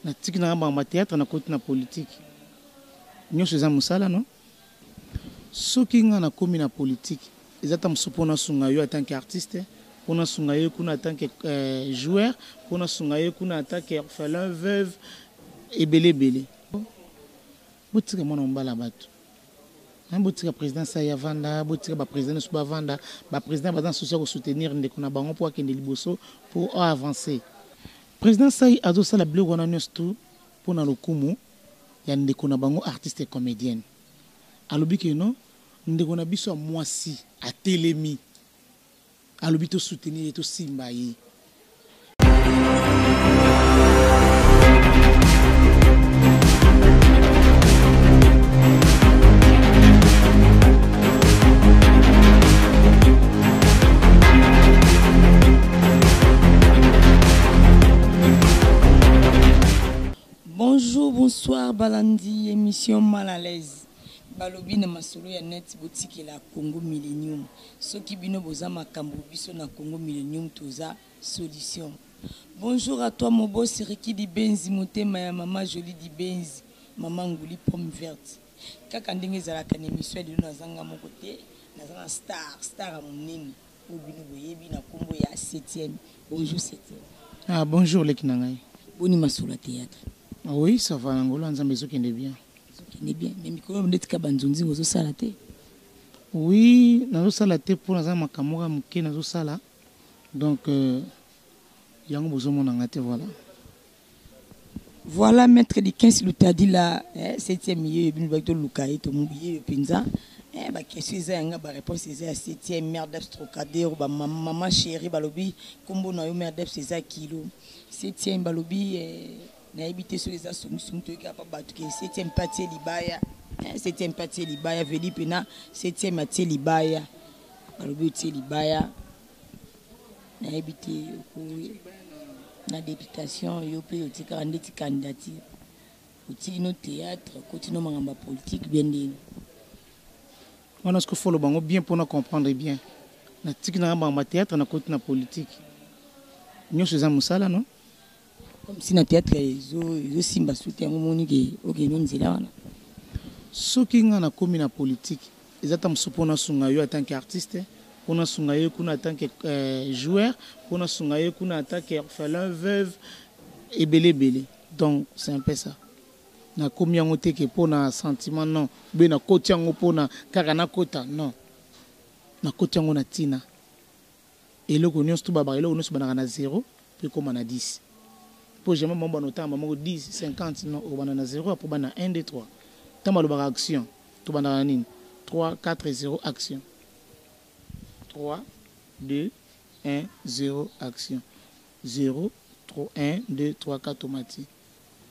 na tiki na ba théâtre na côté na politique nyonso eza musala non soki nga na komi na politique ezata musopona sunga yo en tant qu'artiste pona sunga yo kuna en tant que joueur pona sunga yo kuna en tant que orphelin veuve ebele botika mwana mbala bato botika président Saya vanda botika ba président Suba vanda ba président bazan social ko soutenir ndeko na bango pour akende liboso pour avancer. Président Saya azosala biloko wana nyonso tu mpona lokumu ya ndeko na bango artiste et comédienne. Alobi ke non ndeko na biso mwasi atelemi alobi to soutenir to simba ye. Bonjour, bonsoir, Balandi, émission mal à l'aise. Balobi na masolo ya net boutique la Congo Millennium. Soki bino boza makambo biso na Congo Millennium toza solution. Bonjour à toi mon boss Riki di Benzi motema ya maman Jolie di Benzi, maman Nguli pomme verte. Kaka ndenge za la émission de na zanga mon côté, na zanga star à mon nini. O bino boyebi na kombo ya 7e. Bonjour 7e. Ah bonjour les kinangai. Boni masolo théâtre. Ah oui, ça va ngolo nzambe zokende bien. Zokende bien, mais mikolo ndeti banzonzi ozo sala te. Oui, nazo sala te pour na zama kamoka muke nazo sala. Donc yango bozo mona ngate voilà. Voilà maître de 15 lutadi la 7e milieu bino bakto lukai to mubiye pinza. Ba question eza yanga ba réponse eza 7e mère d'Abstrocadero ba maman chérie balobi kombo na yo mère d'Abstrocadero kilo. 7e balobi na habité sur les assumptions que capable que 7e partie libaya 7e partie libaya veli pena 7e partie libaya balobi tie libaya na habité na députation yo pe otika ndeti candidature otiki no théâtre continue mangamba politique bien ndeni on a ce qu'il faut le bango bien pour nous comprendre bien na tiki na ba théâtre na côté na politique nyonso za musala non comme si na théâtre zo simba soutien moni ke okeno nzela wana soki nga na komi na politique ezata musopona sunga yo en tant qu'artiste pona sunga yo kuna en tant que joueur pona sunga yo kuna en tant que orphelin veuve ebele donc c'est un peu ça na komi yango te ke pona sentiment non be na koti yango pona kaka na kota non na koti yango na tina eloko nyonso tu baba eloko nyonso banaka na 0 pe koma na 10 pour jamais mon bon temps maman 10 50 non au banana 0 pour banana 1 2 3 tant mal bar action tout banana nini 3 4 0 action 3 2 1 0 action 0 3 1 2 3 4 tomati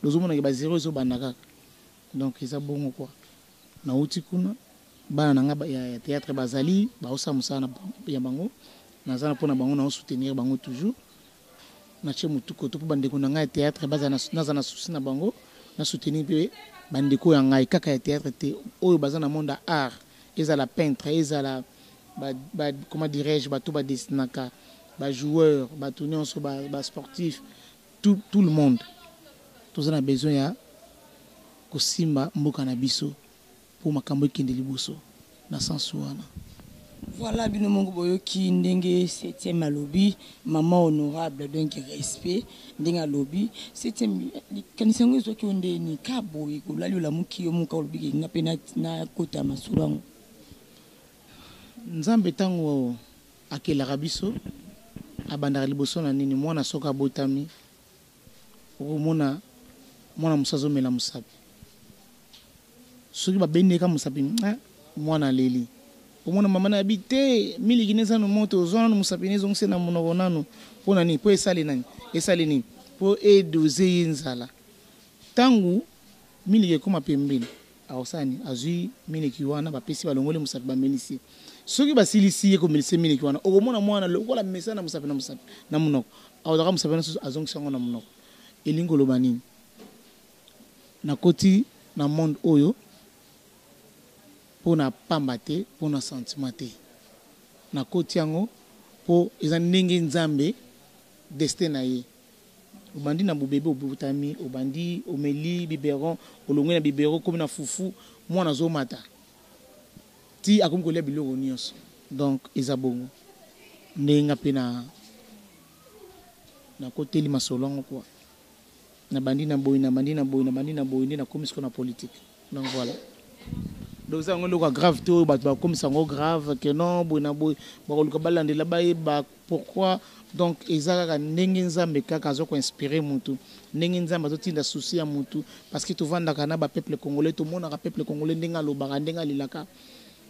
les hommes n'ont pas 0 zo banaka donc ils a bon quoi na uti kuna bana nga ya théâtre bazali ba osa musana ya bango na zana pona bango na soutenir bango toujours na che mutuko to bandeko na ngai théâtre bazana na souci na bango na soutenir pe bandeko ya ngai kaka ya théâtre te oyo bazana monde art ezala peintre ezala ba comment dirais-je ba to ba dessinaka ba joueur ba nyonso ba sportif tout le monde tous on a besoin ya kosimba mboka na biso pour makambo ekende liboso na sens wana. Voilà, bino mongo boyoki ndenge 7e alobi maman honorable donc respect ndenge alobi 7e kanisango ezoki onde ni kaboyi kolali la muki yo muka olobi ngape na kota masulango nzambe tango akelaka biso abandaka liboso na nini mwana soka botami okomona mwana musazo mela musapi soki babendeka musapi mwana leli omona mama na habité miliki neza no moto zona no musapine zonse na monoko nanu pona ni po esale nani esale ni po edoze yinzala tangu miliki koma pembeni awosani azui miliki wana bapesi balongole musapi bamelisi soki basilisi ko melisi miliki wana okomona mwana lokola mesa na musapi na monoko awodaka musapi na azongsango na monoko elingo lobani na koti na monde oyo pour na pambate pour na sentiment te na koti yango po eza ndenge nzambe destin na ye obandi na bobebe obutami obandi omeli biberon olongwe na biberon comme na fufu mwana zomata ti akomi kolia biloko nyonso donc eza bongo ndenga pe na koteli masolongo quoi na bandi na boy na bandi na boy na bandi na boy nde na komi siko na politique donc voilà donc ça ngolo ka grave to ba comme ça ngo grave que non boy na boy ba ko balandela ba ba pourquoi donc ezaka ndenge nzambe kaka zo ko inspirer mutu ndenge nzambe azotinda souci ya mutu parce que tovanda kana ba peuple congolais to mona ka peuple congolais ndenga lobaka ndenga lilaka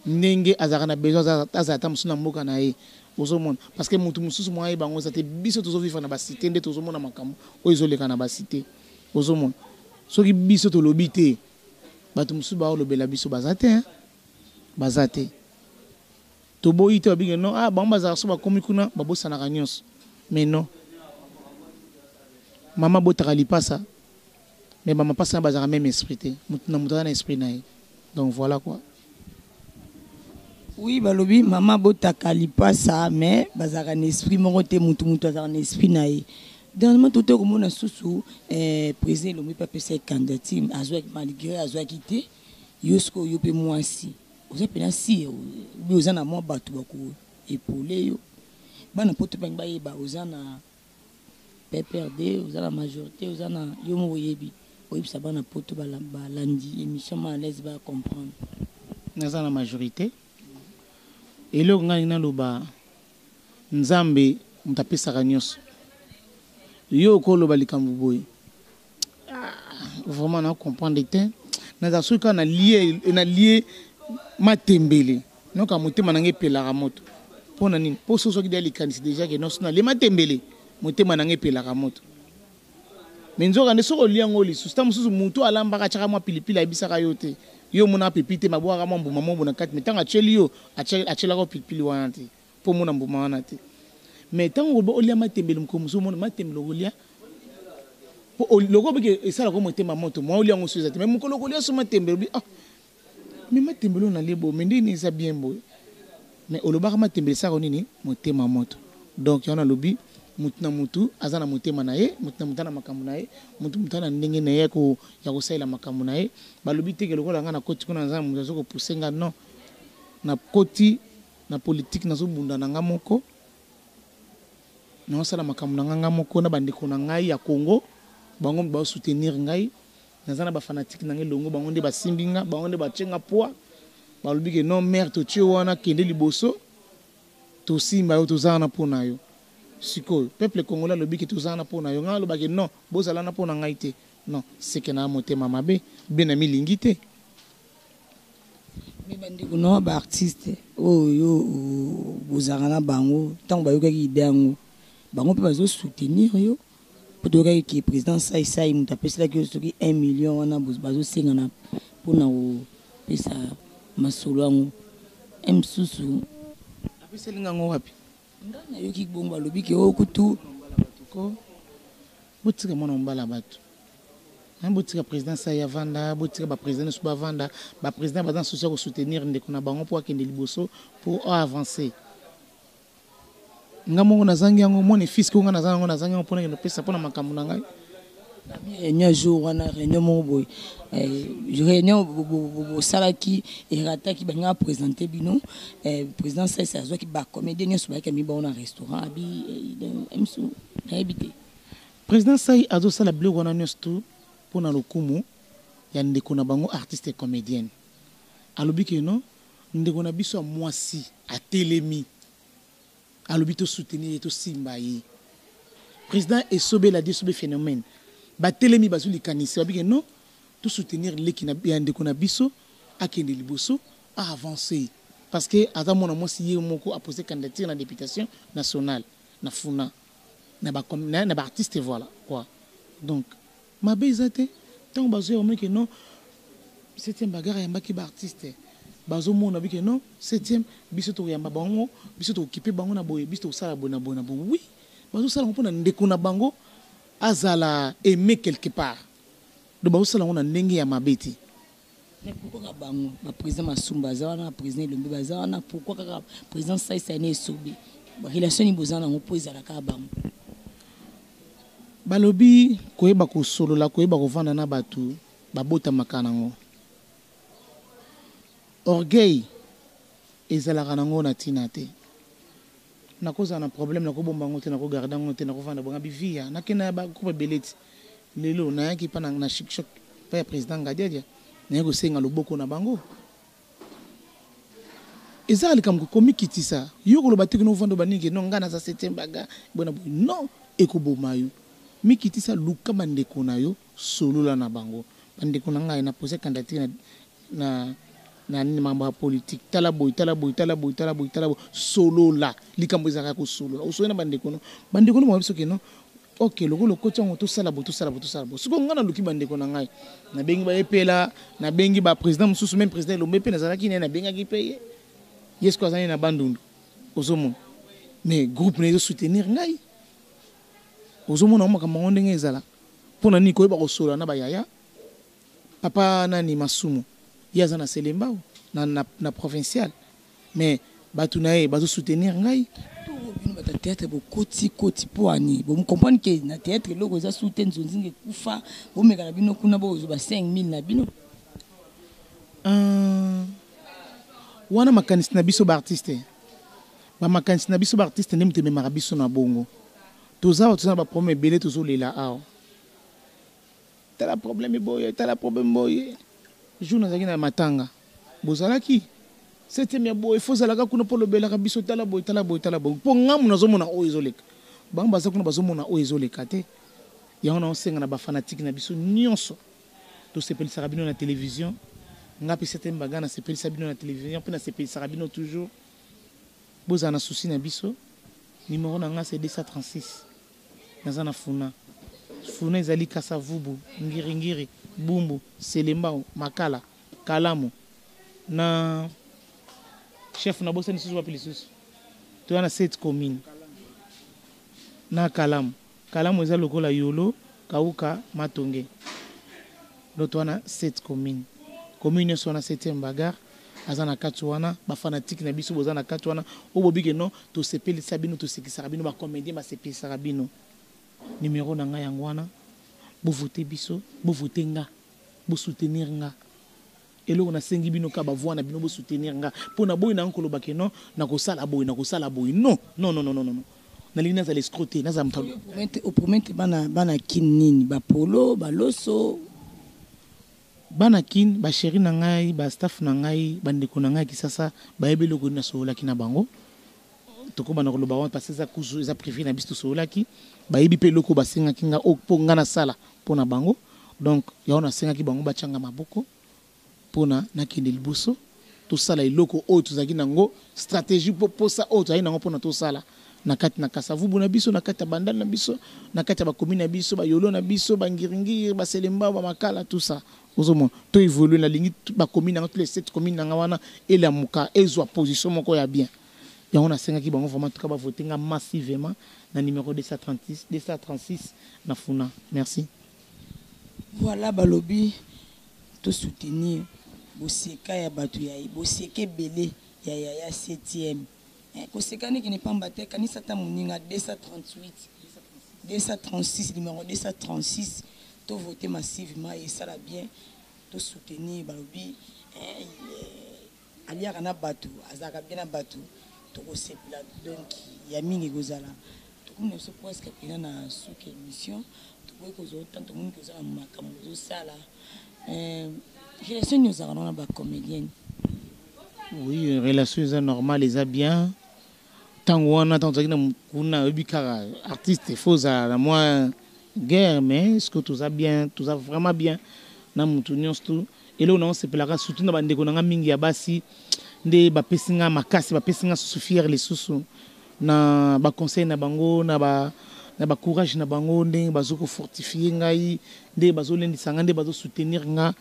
ndenge azaka na besoin azata musuna mboka na ye ozomona parce que mutu mususu mwa bango za te biso tozo vivre na ba cité nde tozo mona makambo o izoleka na ba cité ozomona soki biso to lobité bato mususu ba lobela biso bazate bazate to boyi te babige non ah bamba za so ba komi kuna babosana ka nyonso mais non maman botaka lipasa mais maman pasa bazaka même esprit te mutu na mutu na esprit na ye donc voilà quoi. Oui, balobi maman botaka lipasa mais bazaka na esprit moko te mutu azaka na esprit na ye. Dernièrement tout comme on a sous président le pas peut ser candidature azwa malgré azwa quitté yosko yope moi si oza pena si oza na mo batu bako épauler yo bana poto bangba yeba oza na PPRD oza na majorité oza na yo mo yebi oyebisa bana poto balandi émission ma l'aise ba comprendre naza na majorité eloko ngani na loba nzambe mutapesaka nyonso yo koloba likambo boye vraiment na comprendre te naza soka na lié matembele noka motema nange pelaka moto pona nini po soso ki dali kanisi déjà que non sona le matembele motema nange pelaka moto menzoka ne soko liango li susta mususu mutu alambaka chaka mwa pilipili abisaka yote yo mona pipite mabwaka mbuma mombo na kati metanga cheli yo achela ko pilipili wana te po mona mbuma wana te mais tant que olia matembele mkomuso mona matembele olia po loko beke esala ko motema moto moi olia ngoso ezate mais mukolo olia so matembele ah mais matembele na lebo mais ndini ça bien boy mais olobaka matembele ça ko nini motema moto donc yana lobi mutu na mutu azana motema na ye mutu na mutana makambo na ye mutu mutana ndenge na ye ko ya ko saila makambo na ye balobi teke lokola nga na koti kuna nzana mutu azoko pusenga non na koti na politique na zo bunda na nga moko na sala makambo na nga moko na bandeko na ngai ya Congo bango ba soutenir ngai nazana ba fanatique na ngai longo bango nde ba simbinga bango nde ba tchenga poa balobi ke non mère to tio wana kende liboso to simba yo to zana pona yo siko peuple congolais lobi ke to zana pona yo nga lobaki non bozala na pona ngai te non c'est que na motema mabe bena milingi te mais bandeko no ba artiste yo bozala na bango tango ba yoka ki idango bango pe bazo soutenir yo pour que le président ça il m'a appelé que soki 1 million wana bazo senga na pona o pesa masolo msusu apesi linga ngo wapi ndana yoki bongo balobi ke o kutu ko botika mona mbala bato botika président ça ya vanda botika ba président so ba vanda ba président ba dans social ko soutenir ndeko na bango pour akende liboso pour avancer ngamongo nazangi yango moni fils ko nga nazangi yango pona ke pesa pona makambo na ngai réunion jour wana réunion mo boy réunion bo salaki et rataki banga présenter bino président ça zo ki ba comédien so ba kami ba na restaurant abi msu na habité président sai azo sala blog wana nyosto pona lokumu ya ndeko na bango artiste et comédienne alobi ke non ndeko na biso mwasi atelemi alobi to soutenir to simba yi président esobe la dit sobe phénomène ba telemi bazuli kanisi babike non to soutenir leki na biande ko na biso akende liboso a avancer parce que ata mona mwasi ye moko a posé candidature na députation nationale na funa na ba artiste voilà quoi donc ma bezate tant bazo yo que non 7e bagarre yamba ki ba artiste bazo mona bike non 7e biso to yamba bango biso to occuper bango na boye biso to sala bona bona bon oui bazo sala mpona ndeko na bango azala aimé quelque part de bazo sala ngona ndenge ya mabeti mais pourquoi bango ba président Masumba zawana président Lombe bazawana pourquoi kaka président ça ne sobi ba relation ni bozana ngo poza la ka bango balobi koyeba ko solo la koyeba ko vanda na batu babota makanango orgueil ezalaka nango na tina te nakoza na problème na ko bomba ngo te na ko garder ngo te na ko vanda bonga bivia nakena ba ko beleti lelo na yaki pa na shikshok pa président Ngadia na ko senga loboko na bango ezali kam ko komikitisa yoko lo batiki no vanda baninge no ngana za septembre ga bona bo non ekobomayo mikitisa luka bandeko na yo solo la na bango bandeko na ngai na poser candidature na ni mambo politique tala boy solo la likambo ezaka ko solo la osoyena bandeko no mo biso ke no OK lokolo kocha to sala bo siko ngana luki bandeko na ngai na bengi ba epela na bengi ba président mususu même président lombe pe na zalaki na benga ki paye yesko azani na bandundu ozomo mais groupe ne soutenir ngai ozomona mo kama ndenge ezala pona ni koyeba ko solo na bayaya papa nani masumu yaza na Selembao na provincial mais batu na bazo soutenir ngai to théâtre bo koti poani bo comprendre que na théâtre loko za soutenir nzinge kufa bo mekana bino kuna bo zo ba 5000 na bino wana makanisi na biso ba artiste makanisi na biso ba artiste ndemte me marabiso na bongo toza ba problème belé tozo lela awo tala problème boye jour nazaki na matanga bozalaki c'était bien boy faut zalaka kuna polo belaka biso tala boy po ngamu nazomona o ezoleka bango baza kuna bazomona o ezoleka te yango na osenga na ba fanatique na biso nyonso to sepeli sarabino na télévision ngapi c'était mbaga na sepeli sabino na télévision pe na sepeli sarabino toujours boza na souci na biso numéro na nga c'est 236 nazana funa ezali Kasavubu ngiri Bumbu Selembao Makala Kalamu na chef na bosa ni susu wapili susu to na 7 commune na Kalamu eza lokola Yolo Kauka Matonge to na 7 commune so na 7e bagarre azana katwana ba fanatique na biso bozana katwana obobike no to sepeli sabino to sekisa rabino ba comédien ba sepeli sarabino numéro na nga yangwana bo voter biso bo voter nga bo soutenir nga eloko na sengi bino ka ba voix na bino bo soutenir nga pona boy na nkolo bakeno na ko sala boy non na lina za l'escroter na za mpalo au promettre bana kinini ba polo ba loso bana kin ba chéri na ngai ba staff na ngai bandeko na ngai kisasa ba yebelo ko na sola kina bango toko bana ko loba wa parce ça kuzu za privé na bisto sola ki ba yebi pe loko ba senga kinga opo ngana sala pona bango donc yaona senga ki bango ba changa maboko pona na kende liboso to sala iloko o tuzaki nango stratégie po ça o tuzaki nango pona to sala na kati na Kasavubu na biso na kati ya bandal na biso na kati ya ba commune na biso ba Yolo na biso ba Ngiringiri ba Selembao ba Makala tout ça ozomo to évoluer na lingi ba commune na tous les 7 communes na wana et la muka ezwa position moko ya bien ya on a 5 qui bango vraiment tout ka ba voter nga massivement na numéro 236 na funa merci voilà balobi to soutenir boseka ya batu ya boseke belé ya 7e kosekani qui n'est pas mbaté kanisa ta muninga 236 numéro 236 to voter massivement et ça la bien to soutenir balobi aliaka na batu azaka bien na batu to kosepela donc ya mingi gozala to comme nous presque pena na souk émission to ko zo tant monde que ça makambo zo sala relation nous avons na ba comédienne oui relation normale les a bien tango wana tanto kina kuna ubikara artiste foza la moi guerre mais est-ce que tout ça bien tout ça vraiment bien na mutu nyonso et là on se pelaka surtout na bandeko na mingi ya basi nde ba pesinga makasi ba pesinga suffire les susu na ba conseil na bango na ba courage na bango nde bazoko fortifier ngai nde bazolendisa nga nde bazo soutenir nga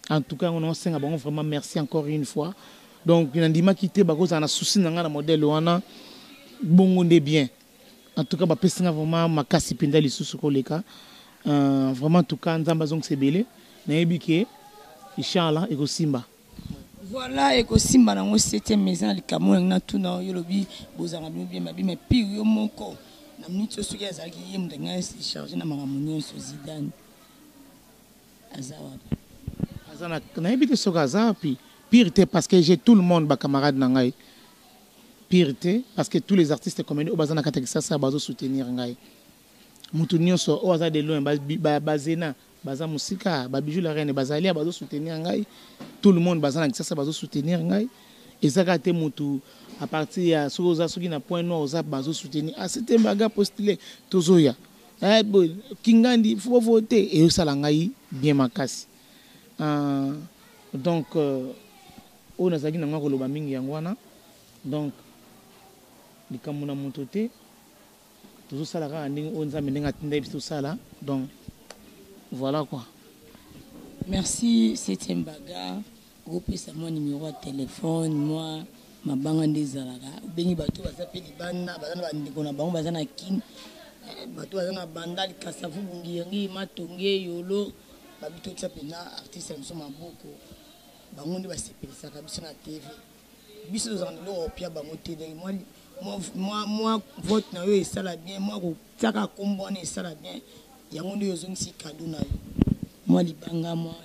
en tout cas on senga bango vraiment merci encore une fois donc nandima kité bakoza na souci na nga na modèle wana bongo nde bien en tout cas ba pesinga vraiment makasi pinda les susu koleka vraiment en tout cas nzamba zong sebele na ebike inchallah eko simba voilà eko simba nango 7e maison likamwe na tuna yolobi bozanga bien mabi mais pire yo moko na minute so ki azalaki ye mutu nga chargé na makambo nyonso Zidane azawa azana na ebite soka azapi pire te parce que j'ai tout le monde ba camarade na ngai pire te parce que tous les artistes comédie au bazana katakisa ça bazo soutenir ngai mutu nyonso o aza de loin bazena baza musika ba bijou la reine bazali bazo soutenir ngai tout le monde bazana ça bazo soutenir ngai ezaka te mutu à partir ya soza soki na point noir oza bazo soutenir ah c'était baga postulé tozoya kingandi faut voter et osala ngai bien makasi donc on a zaki na ngako loba mingi yangwana donc likambo na moto te tozosala kaka ndenge oyo nzambe ndenge atinda biso tosala donc voilà quoi. Merci 7e bagarre opesa moi numéro de téléphone moi mabanga ndezalaka bengi bato baza pe libanda baza na bandeko na bango baza na kin bato baza na bandali kasavu bungiyangi matonge yolo babito tsa pena artiste nso maboko bango ndi basepelisaka biso na TV biso tozandelo opia bango te moi vote na yo esala bien moi kotaka kombo wana esala bien yango ndi yozongisi cadeau na yo moi libanga moi.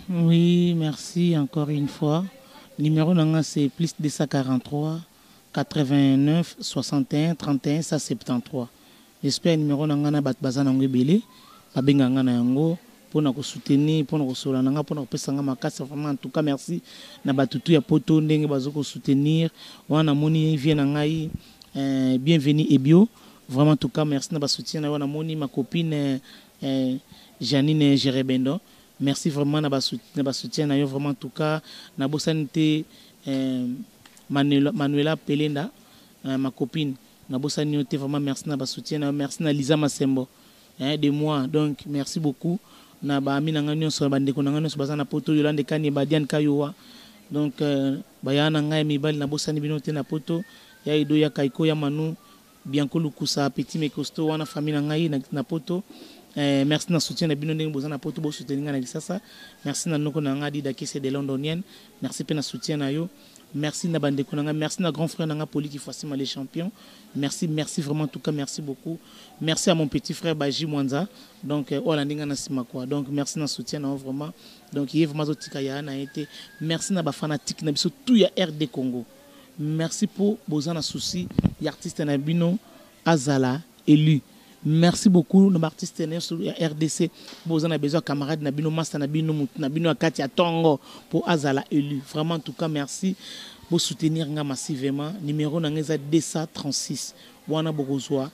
Oui, merci encore une fois. Numéro nanga c'est plus 243 89 61 31 173. J'espère numéro nanga na bat bazana ngobele babenga ngana yango pona ko soutenir pona ko sola nanga pona ko pesanga makasi vraiment en tout cas merci na batutu ya poto ndenge bazoko soutenir wana moni vient na ngai bienvenue Ebio vraiment en tout cas merci na ba soutien na wana moni ma copine Janine Jerebendo. Merci vraiment na ba soutien na yo vraiment en tout cas na bosanité Manuela Pelenda ma copine na bosanité vraiment merci na ba soutien na merci na Lisa Masembo de moi donc merci beaucoup na ba ami na ngani so ba ndeko na ngani so bazana poto Yolande Kani ba Diane Kayowa donc bayana ngai mibali na bosani binote na poto ya ido ya Kaiko ya Manu Bianco Lukusa Petit Mekosto wana famille na ngai na poto. Merci na soutien na bino ndenge bozana poto bo soutenir na lisasa merci na noko na ngadi dakise de londonienne merci pe na soutien na yo merci na bande ko na merci na grand frère na Poli qui facilement les champions merci vraiment en tout cas merci beaucoup merci à mon petit frère Baji Mwanza donc olandinga na sima quoi donc merci na soutien na vraiment donc il est vraiment zotika ya na été merci na ba fanatique na biso tout ya RD Congo merci pour bozana souci ya artiste na bino azala élu. Merci beaucoup nos artistes sur RDC. Vous avez besoin de camarades Nabino Master Nabino Akati Tongo pour Azala élu. Vraiment en tout cas merci pour soutenir massivement. Numéro nangeza 236. Wana bokozwa.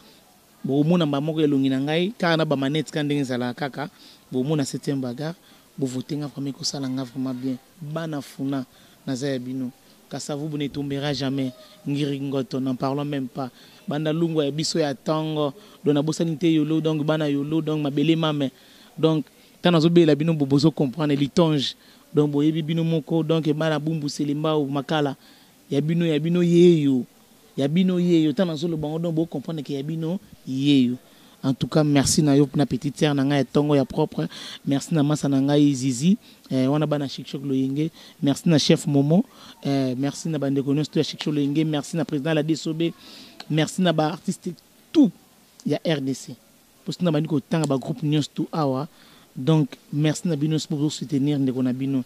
Bo mona mbamoko elongi nangai kana ba manette kandenge zala kaka. Bo mona 7e bagarre. Bo voter nga vraiment ko sala nga vraiment bien. Bana funa na Zayabino. Kasavu ne tombera jamais. Ngiri ngoto n'en parlons même pas. Banda lungwa ya biso ya tango dona bosanité yolo donc bana yolo donc mabele mame donc tana zobela bino bobozo comprendre litonge donc boyebi bino moko donc bana bumbu selimba ou makala ya bino yeyo tana zolo bango donc bo comprendre que ya bino yeyo. En tout cas merci na yo na petite sœur na ngai tongo ya propre merci na masa na ngai Zizi wana bana Chikchok Loyenge merci na chef Momo merci na bande konosto ya Chikchok Loyenge merci na président la DSOB merci na ba artiste tout ya RDC parce que na bani ko tanga ba groupe news tout awa donc merci na bino pour soutenir ndeko na bino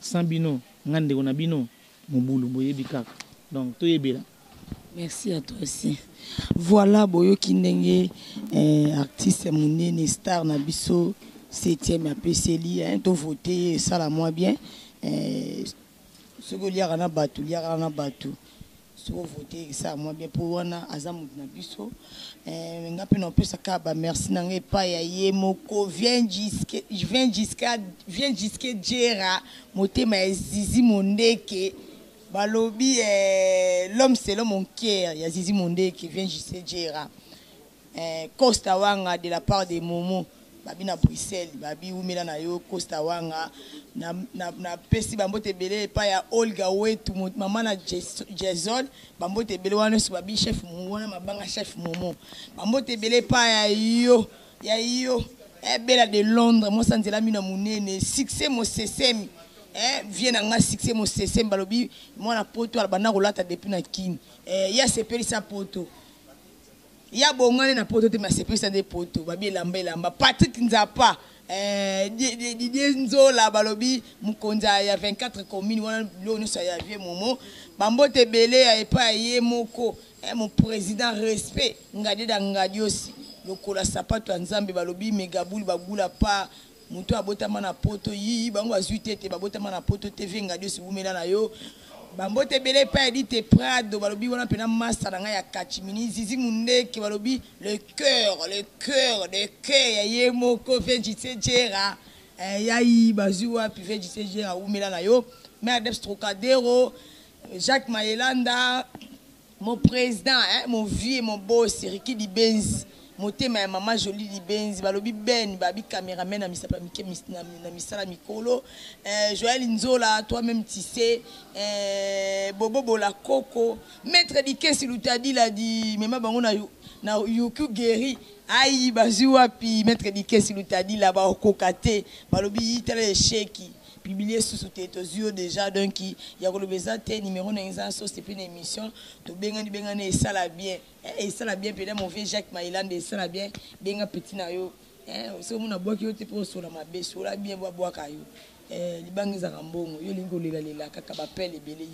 sans bino ngande ko na bino mobulu boyebi kaka donc to yebela. Merci à toi aussi. Voilà boyo kindenge artiste munene star na biso 7e ya PCLI hein to voter ça la moi bien ce que liara na batu so voter ça moi bien pour wana azamu na biso ngapi na pesa ka ba merci na ngai pa ya yemoko vient jusqu'à Jera motema ya Zizi Mondeke balobi l'homme c'est l'homme mon cœur ya Zizi Mondeke vient jusqu'à Jera Costa Wanga de la part de Momo babi na Bruxelles babi umela na yo Costa Wanga na pesi bambote belé pa ya Olga wetu mama na Jason bambote belé wana so babi chef wana mabanga chef Momo bambote belé pa ya yo bela de Londres mo sanzela mina munene succès mo sesemi vient nga succès mo sesemi balobi mwana poto ala bana kolata depuis na kin ya sepeli sa poto ya bongane na poto te masepesa de poto babi elamba Patrick Nzapa Didier Nzola balobi mukonza ya 24 communes wana lono sa ya vie momo bambote belé ya epa ye moko mon président respect ngade da ngadi aussi lokola sapato ya Nzambe balobi megabuli bagula pa muto abotama na poto yi bango azuitete babotama na poto TV ngadi aussi bumela na yo bambote belé pa edite Prado balobi wana pena massa na ya Kachimini Zizi Mundeke balobi le cœur ya ye moko Vejite Jera yayi bazua puis Vejite Jera umela na yo Mère Debs Trocadéro Jacques Mayelanda mon président mon vieux mon boss Ricky Dibenz motema ya maman Jolie Dibenz balobi Ben babi caméraman na misapa mike na misala mikolo Joël Nzola toi-même tu sais Bobo Bola Coco maître Dike Silutadi l'a dit mema bango na Yuku Guéri ayi bazua pi maître Dike Silutadi là ba kokate balobi tele cheki publié sous tes déjà donc il y a le besoin de numéro d'exemple c'est une émission to bengani ça la bien et ça la bien peut-être mon vieux Jacques Maïland et ça la bien benga petit na yo so mona bois ki yo te pour sur la mabe sur la bien bois kayo libangi za ngambongo yo lingo lela kaka ba pele belé